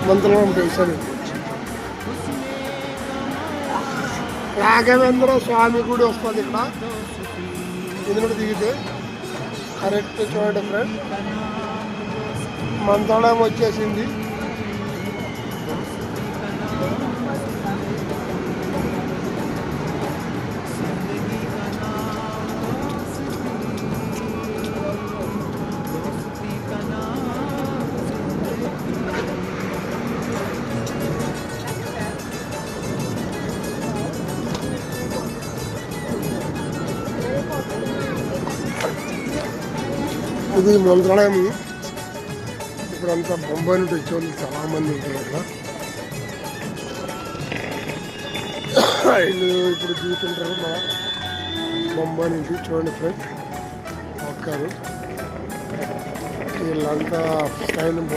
మంత్రం స్టేషన్ రాఘవేంద్ర స్వామి గుడి వస్తుంది ఇక్కడ. ఇది కూడా దిగితే కరెక్ట్ చూడండి ఫ్రెండ్. మంత్రాలయం వచ్చేసింది. ఇది మంత్రాలయం. ఇప్పుడంతా బొంబాయి నుండి వచ్చేవాళ్ళు చాలా మంది ఉంటారు అక్కడ. వీళ్ళు ఇప్పుడు దిగుతుంటారు మా బొంబాయి నుంచి. చూడండి ఫ్రెండ్ ఒక్కరు వీళ్ళంతా స్టైల్